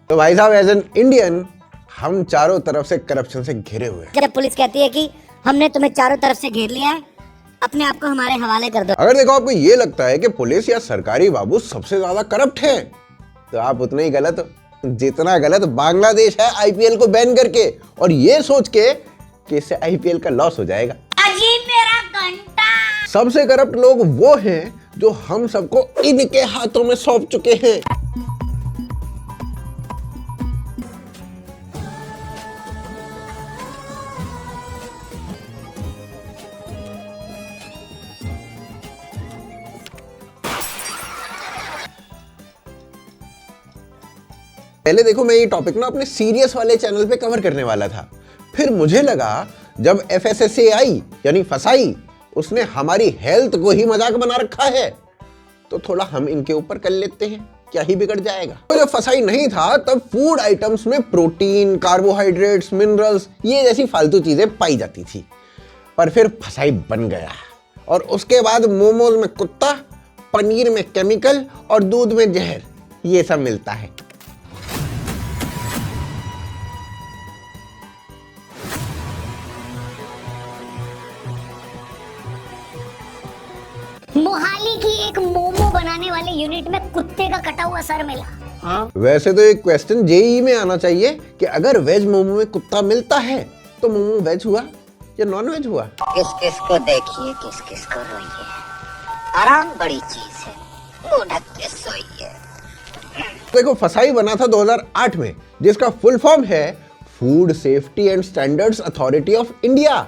तो भाई साहब एज एन इंडियन हम चारों तरफ से करप्शन से घिरे हुए हैं। जब पुलिस कहती है कि हमने तुम्हें चारों तरफ से घेर लिया है, अपने आप को हमारे हवाले कर दो। अगर देखो आपको ये लगता है कि पुलिस या सरकारी बाबू सबसे ज्यादा करप्ट है, तो आप उतने ही गलत हो जितना गलत बांग्लादेश है आईपीएल को बैन करके और ये सोच के कि इससे आईपीएल का लॉस हो जाएगा। अजी मेरा घंटा। सबसे करप्ट लोग वो हैं जो हम सबको इनके हाथों में सौंप चुके हैं। पहले देखो मैं ये टॉपिक ना अपने सीरियस वाले चैनल पे कवर करने वाला था, फिर मुझे लगा जब FSSAI यानी फसाई उसने हमारी हेल्थ को ही मजाक बना रखा है तो थोड़ा हम इनके ऊपर कर लेते हैं, क्या ही बिगड़ जाएगा। तो जब फसाई नहीं था तब फूड आइटम्स में प्रोटीन, कार्बोहाइड्रेट्स, मिनरल्स ये जैसी फालतू चीजें पाई जाती थी, पर फिर फसाई बन गया और उसके बाद मोमोज में कुत्ता, पनीर में केमिकल और दूध में जहर ये सब मिलता है। मोहाली की एक मोमो बनाने वाले यूनिट में कुत्ते का कटा हुआ सर मिला। हाँ? वैसे तो एक क्वेश्चन जेईई में आना चाहिए कि अगर वेज मोमो में कुत्ता मिलता है तो मोमो वेज हुआ या नॉन वेज हुआ? किस किस को देखिए, किस किस को रोइए, आराम बड़ी चीज है, मुंह ढक के सोइए। देखो फसाई बना था 2008 में जिसका फुल फॉर्म है food safety and standards authority of India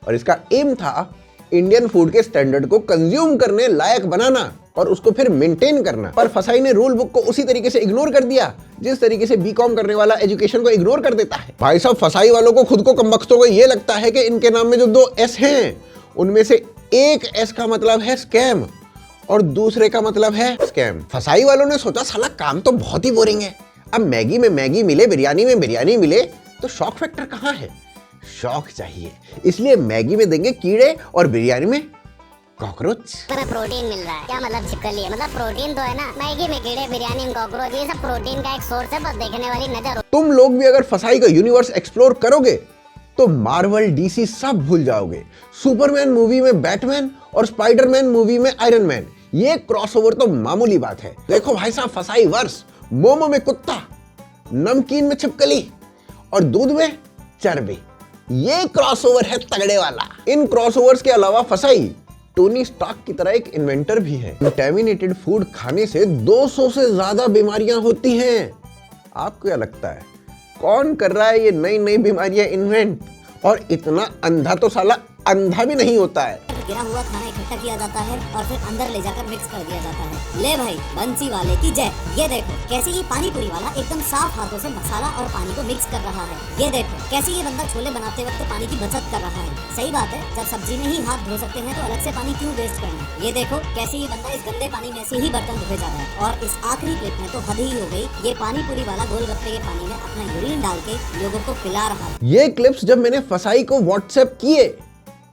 और इसका एम था इंडियन फूड के स्टैंडर्ड को कंज्यूम करने लायक बनाना और उसको फिर मेंटेन करना। पर फसाई ने रूल बुक को उसी तरीके से इग्नोर कर दिया जिस तरीके से बीकॉम करने वाला एजुकेशन को इग्नोर कर देता है। भाई साहब फसाई वालों को खुद को कमबख्तों को ये लगता है कि इनके नाम में जो 2 एस हैं उनमें से एक एस का मतलब है स्कैम और दूसरे का मतलब है स्कैम। फसाई वालों ने सोचा साला काम तो बहुत ही बोरिंग है, अब मैगी में मैगी मिले, बिरयानी में बिरयानी मिले तो शॉक फैक्टर कहाँ है? शौक चाहिए, इसलिए मैगी में देंगे कीड़े और बिरयानी में कॉकरोच। प्रोटीन मिल रहा है, क्या मतलब छिपकली है? मतलब प्रोटीन तो है ना, मैगी में कीड़े, बिरयानी में कॉकरोच, ये सब प्रोटीन का एक सोर्स है, बस देखने वाली नजर। तुम लोग भी अगर फसाई का यूनिवर्स एक्सप्लोर करोगे तो मार्वल, डीसी सब भूल जाओगे। सुपरमैन मूवी में बैटमैन और स्पाइडरमैन मूवी में आयरन मैन, ये क्रॉसओवर तो मामूली बात है। देखो भाई साहब फसाई वर्स, मोमो में कुत्ता, नमकीन में छिपकली और दूध में चर्बी, ये क्रॉसओवर है तगड़े वाला। इन क्रॉसओवर्स के अलावा फसाई टोनी स्टार्क की तरह एक इन्वेंटर भी है। कंटेमिनेटेड फूड खाने से 200 से ज्यादा बीमारियां होती हैं। आपको क्या लगता है कौन कर रहा है ये नई नई बीमारियां इन्वेंट? और इतना अंधा तो साला अंधा भी नहीं होता है। गिरा हुआ खाना इकट्ठा किया जाता है और फिर अंदर ले जाकर मिक्स कर दिया जाता है। ले भाई बंसी वाले की जय। ये देखो कैसे ये पानी पूरी वाला एकदम साफ हाथों से मसाला और पानी को मिक्स कर रहा है। ये देखो कैसे ये बंदा छोले बनाते वक्त पानी की बचत कर रहा है। सही बात है, जब सब्जी में ही हाथ धो सकते हैं तो अलग से पानी क्यों वेस्ट करना। ये देखो कैसे ये बंदा इस गंदे पानी में से ही बर्तन धोए जा रहा है। और इस आखिरी क्लिप में तो हद ही हो गई, ये पानी पूरी वाला गोलगप्पे के पानी में अपना यूरिन डाल के लोगों को पिला रहा है। ये क्लिप्स जब मैंने फसाई को व्हाट्सएप किए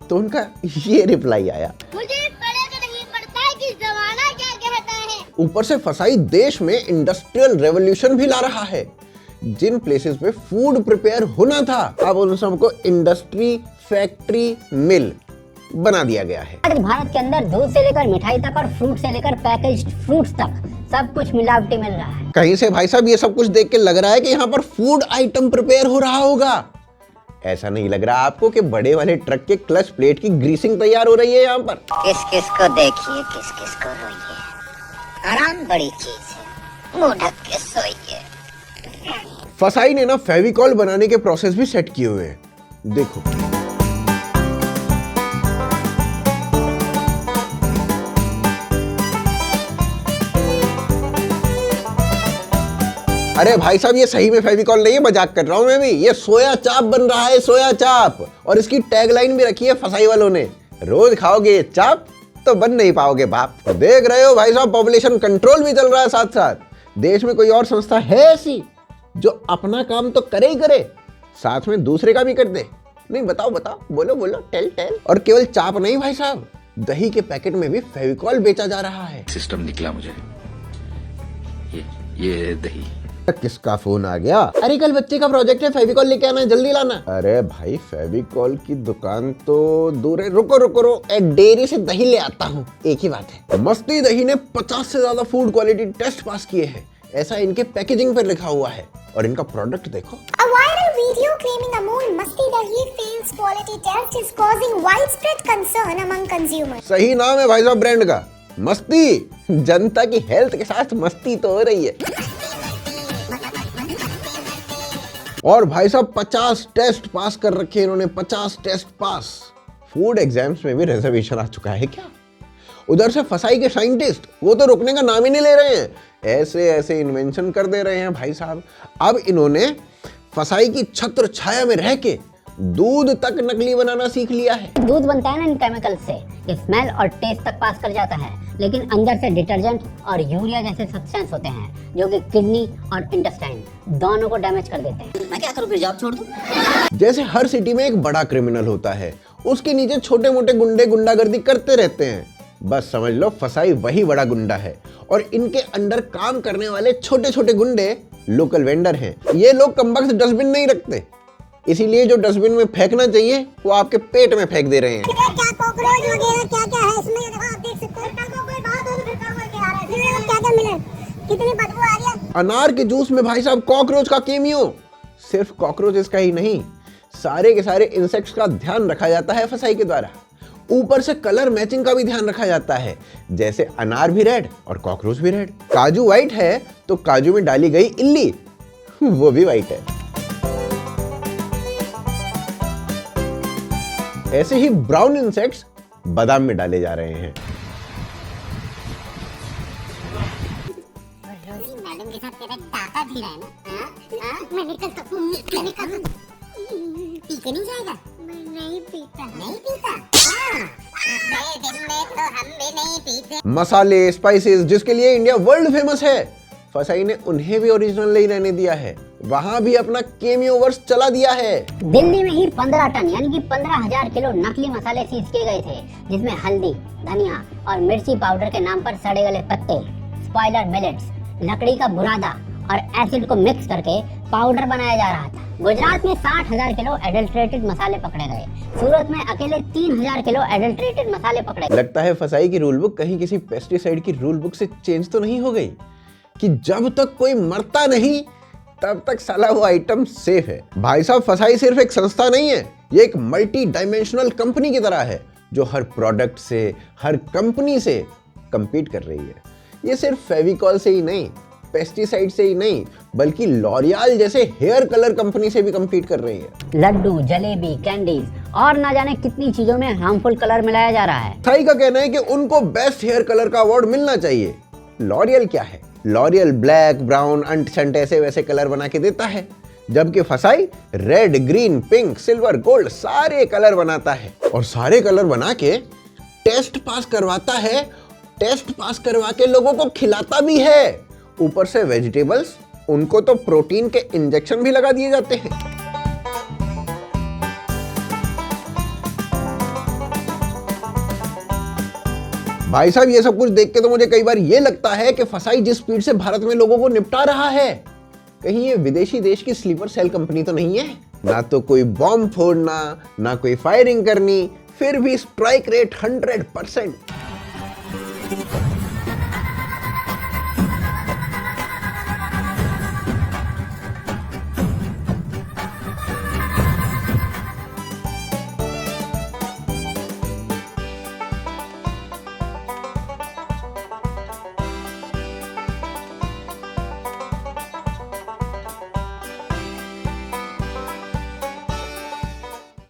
तो उनका ये रिप्लाई आया, मुझे पता तो नहीं पड़ता है कि जमाना क्या कहता है। ऊपर से फसाई देश में इंडस्ट्रियल रेवोल्यूशन भी ला रहा है। जिन प्लेसेस पे फूड प्रिपेयर होना था अब उन सबको इंडस्ट्री, फैक्ट्री, मिल बना दिया गया है। आज भारत के अंदर दूध से लेकर मिठाई तक और फ्रूट से लेकर पैकेज्ड फ्रूट्स तक सब कुछ मिलावटी मिल रहा है। कहीं से भाई साहब ये सब कुछ देख के लग रहा है कि यहाँ पर फूड आइटम प्रिपेयर हो रहा होगा। ऐसा नहीं लग रहा आपको कि बड़े वाले ट्रक के क्लच प्लेट की ग्रीसिंग तैयार हो रही है यहाँ पर? किस किस को देखिए, किस किस को रोइए, आराम बड़ी चीज है, मुंह ढक के सोइए। फसाई ने ना फेविकॉल बनाने के प्रोसेस भी सेट किए हुए हैं, देखो। अरे भाई साहब ये सही में फेविकॉल नहीं है, मजाक कर रहा हूं मैं भी। ये सोया चाप बन रहा है, सोया चाप, और इसकी टैगलाइन भी रखी है फसाई वालों ने, रोज खाओगे ये चाप तो बन नहीं पाओगे बाप। तो देख रहे हो भाई साहब पॉपुलेशन कंट्रोल भी चल रहा है साथ साथ। देश में कोई और संस्था है ऐसी जो अपना काम तो करे ही करे, साथ में दूसरे का भी कर दे? नहीं, बताओ बताओ, बोलो बोलो, टेल टेल। और केवल चाप नहीं भाई साहब, दही के पैकेट में भी फेविकॉल बेचा जा रहा है। सिस्टम निकला मुझे, ये दही। किसका फोन आ गया? अरे कल बच्चे का प्रोजेक्ट है, फेविकॉल लेके आना है, जल्दी लाना। अरे भाई फेविकॉल की दुकान तो दूर है, रुको रुको रुको, एक डेयरी से दही ले आता हूँ, एक ही बात है। मस्ती दही ने 50 से ज्यादा फूड क्वालिटी टेस्ट पास किए हैं, ऐसा इनके पैकेजिंग पर लिखा हुआ है। और इनका प्रोडक्ट देखो। A viral video claiming Amul Masti Dahi fails quality test is causing widespread concern among consumers. सही नाम है भाई साहब ब्रांड का, मस्ती। जनता की हेल्थ के साथ मस्ती तो हो रही है। और भाई साहब 50 टेस्ट पास कर रखे इन्होंने, 50 टेस्ट पास। फूड एग्जाम्स में भी रिजर्वेशन आ चुका है क्या? उधर से फसाई के साइंटिस्ट, वो तो रुकने का नाम ही नहीं ले रहे हैं, ऐसे ऐसे इन्वेंशन कर दे रहे हैं भाई साहब। अब इन्होंने फसाई की छत्र छाया में रह के दूध तक नकली बनाना सीख लिया है। दूध बनता है ना इन केमिकल से, ये स्मेल और टेस्ट तक पास कर जाता है, लेकिन अंदर से डिटर्जेंट और यूरिया जैसे सब्सटेंस होते हैं जो कि किडनी और इंटेस्टाइन दोनों को डैमेज कर देते हैं। मैं क्या करूँ, फिर जॉब छोड़ दूँ? जैसे हर सिटी में एक बड़ा क्रिमिनल होता है, उसके नीचे छोटे मोटे गुंडे गुंडागर्दी करते रहते हैं। बस समझ लो फसाई वही बड़ा गुंडा है, और इनके अंडर काम करने वाले छोटे छोटे गुंडे लोकल वेंडर हैं। ये लोग कमबख्त डस्टबिन नहीं रखते, इसीलिए जो डस्टबिन में फेंकना चाहिए वो आपके पेट में फेंक दे रहे हैं। क्या कॉकरोच वगैरह क्या है इसमें, आप देख सकते हैं। कोई बात हो तो फिर कर के आ रहा है, क्या मिला, कितनी बदबू आ रही है। अनार के जूस में भाई साहब कॉकरोच का केमियो। सिर्फ कॉकरोचेस का ही नहीं, सारे के सारे इंसेक्ट्स का ध्यान रखा जाता है फसाई के द्वारा। ऊपर से कलर मैचिंग का भी ध्यान रखा जाता है, जैसे अनार भी रेड और कॉकरोच भी रेड। काजू व्हाइट है तो काजू में डाली गई इल्ली वो भी व्हाइट है। ऐसे ही ब्राउन इंसेक्ट्स बादाम में डाले जा रहे हैं। रोजी मैडम के साथ तेरा टाका भी रहा है ना? मैं निकलता हूँ, पीते नहीं जाएगा? मैं नहीं पीता। नहीं पीता? दिन में तो हम भी नहीं पीते। मसाले, स्पाइसेस जिसके लिए इंडिया वर्ल्ड फेमस है, फसाई ने उन्हें भी ओरिजिनल नहीं रहने दिया है, वहां भी अपना केमियो वर्स चला दिया है। दिल्ली में ही 15 टन यानी कि 15,000 किलो नकली मसाले सीज किए गए थे, जिसमें हल्दी, धनिया और मिर्ची पाउडर के नाम पर सड़े गले पत्ते, स्पॉइलर मिलेट्स, लकड़ी का बुरादा और एसिड को मिक्स करके पाउडर बनाया जा रहा था। गुजरात में 60,000 किलो एडल्ट्रेटेड मसाले पकड़े गए। सूरत में अकेले 3,000 किलो एडल्ट्रेटेड मसाले पकड़े गए। लगता है फसाई की रूल बुक कहीं किसी पेस्टिसाइड की रूल बुक से चेंज तो नहीं हो गई कि जब तक कोई मरता नहीं तब तक साला वो आइटम सेफ है। भाई साहब फसाई सिर्फ एक संस्था नहीं है, ये एक मल्टी डायमेंशनल कंपनी की तरह है जो हर प्रोडक्ट से, हर कंपनी से compete कर रही है। ये सिर्फ फेविकॉल से ही नहीं, पेस्टिसाइड से ही नहीं, बल्कि लॉरियल जैसे हेयर कलर कंपनी से भी compete कर रही है। लड्डू, जलेबी, कैंडीज और ना जाने कितनी चीजों में हार्मफुल कलर मिलाया जा रहा है। फसाई का कहना है कि उनको बेस्ट हेयर कलर का अवार्ड मिलना चाहिए। लॉरियल क्या है? लॉरियल ब्लैक, ब्राउन, अंट ऐसे वैसे कलर बना के देता है, जबकि फसाई red, green, pink, silver, gold सारे कलर बनाता है, और सारे कलर बना के टेस्ट पास करवाता है। टेस्ट पास करवा के लोगों को खिलाता भी है। ऊपर से वेजिटेबल्स, उनको तो प्रोटीन के इंजेक्शन भी लगा दिए जाते हैं। भाई साहब ये सब कुछ देख के तो मुझे कई बार ये लगता है कि फसाई जिस स्पीड से भारत में लोगों को निपटा रहा है, कहीं ये विदेशी देश की स्लीपर सेल कंपनी तो नहीं है। ना तो कोई बॉम्ब फोड़ना, ना कोई फायरिंग करनी, फिर भी स्ट्राइक रेट 100%।